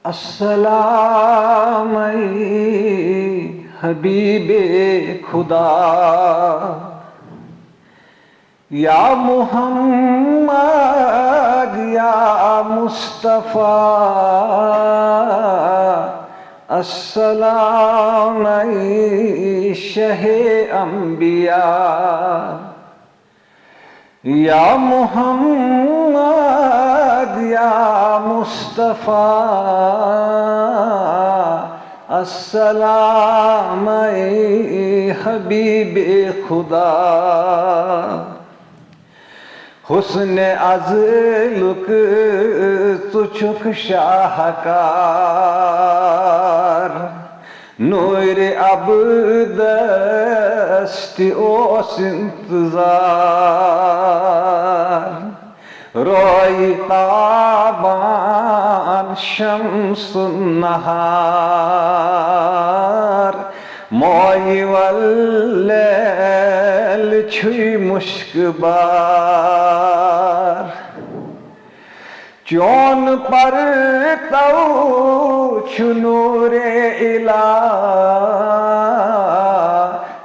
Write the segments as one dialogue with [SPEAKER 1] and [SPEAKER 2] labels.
[SPEAKER 1] अस्सलाम हबीबे खुदा या मुहम्मद या मुस्तफ़ा अस्सलाम शहे अंबिया या मुहम्मद या मुस्तफ़ा अस्सलाम हबीबे खुदा हुस्न अज़लुक तुछुक शाहकार नूर अबदस्ति ओस इंतज़ार रोई ताबान शम्सुन नहार मोई वल्लैल छुई मुश्कबार चौन पर तौ छुनूरे इला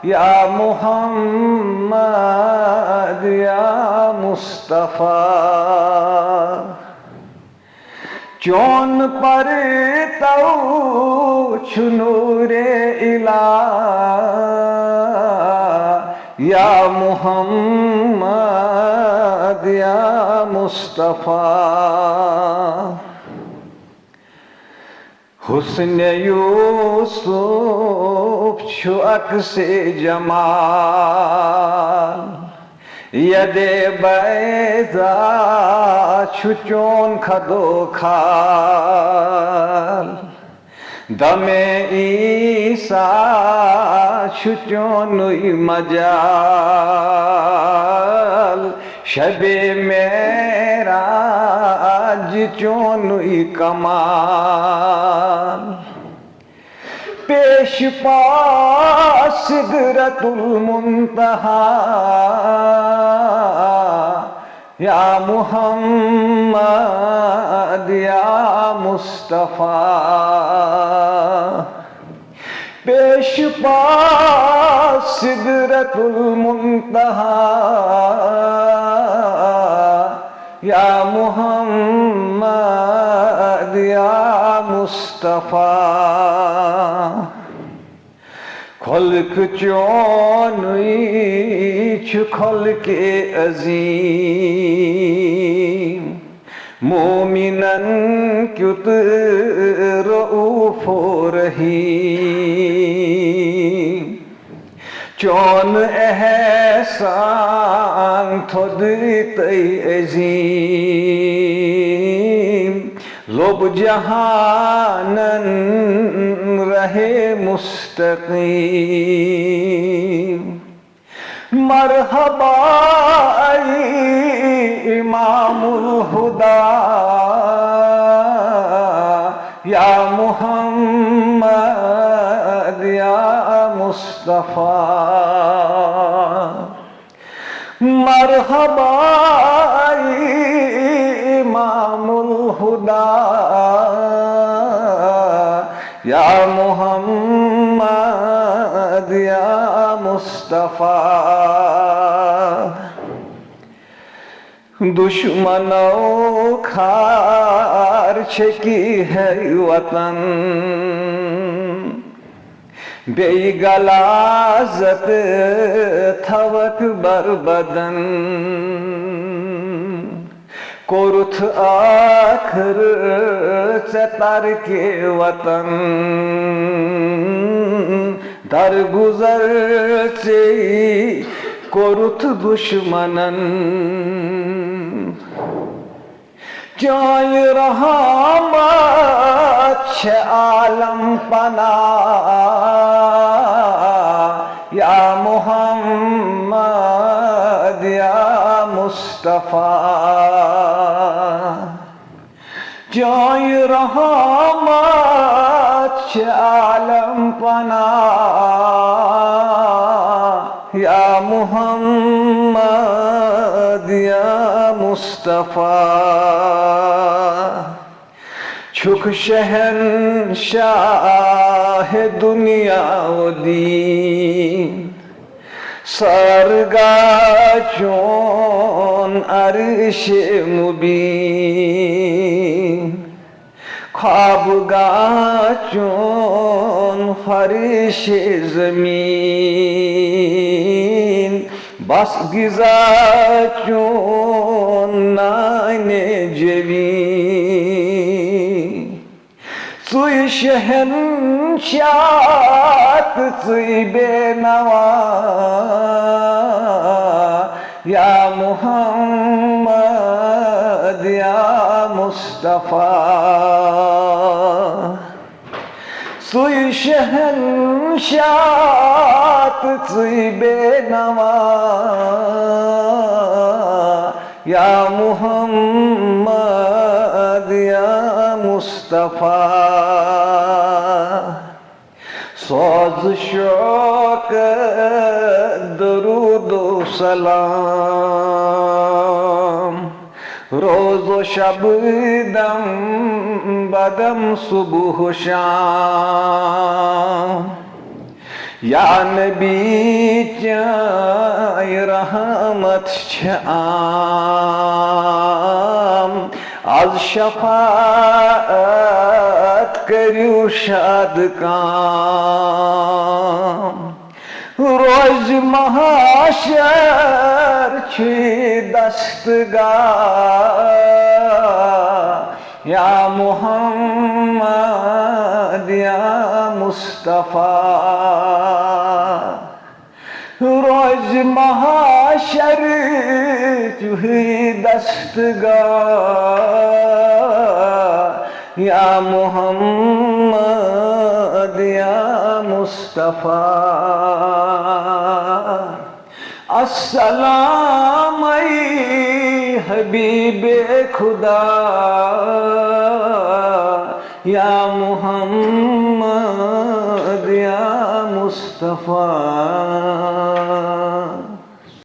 [SPEAKER 1] या मुहम्मद या मुस्तफ़ा चौन पर तौ छुनूरे इला या मुहम्मद या मुस्तफ़ा हुस्न यूसुफ छु अक्से जमाल यदे बैज़ा छु चोन खदो खाल दमे ईसा छु चोनुई मजाल शबे मेराज चोनुई कमाल पेश पास सिदरतुल मुंतहा या मुहम्मद या मुस्तफ़ा पेश पास सिदरतुल मुंतहा या मुहम्मद या मुस्तफ़ा खल्क चौनुई छु खल्के अज़ीम मोमिनन क्युत रऊफ़ो रहीम चौन एहसान थोद तई अज़ीम लोब जहानन रहे मुस्तक़ीम मरहबा इमामुल हुदा या मुहम्मद या मुस्तफ़ा मरहबा इमामुल हुदा या मुहम्मद या मुस्तफ़ा दुश्मनों खार छकी है वतन बेगलाजत थवक बरबदन कोरुथ आखर चतर के वतन दर गुजर से कोरुथ दुश्मनन चाय रहमत छे आलम पना या मुहम्मद या मुस्तफ़ा चाय रहमत छे आलम पना या मुहम्मद या मुस्तफ़ा छुक शहंशाह दुनिया व दीन सरगा चोन अर्श मुबीन ख्वाबगा चोन फर्श ज़मीन बस गिज़ा चोन नाने जवीन तुई शहंशाह तुई बेनवा या मुहम्मद या मुस्तफा तुई शहंशाह तुई बेनवा या मुहम्मद या मुस्तफा सोज शौक दरूद सलाम रोज़ो शब दम बदम सुबह शाम या नबी चाय रहमत आम आज शफाअत करियो शाद काम रोज महाशर छी दस्तगाह या मुहम्मद या मुस्तफा रोज महाशर छी दस्तगाह या मुहम्मद या मुस्तफा अस्सलाम हबीबे खुदा या मुहम्मद या मुस्तफा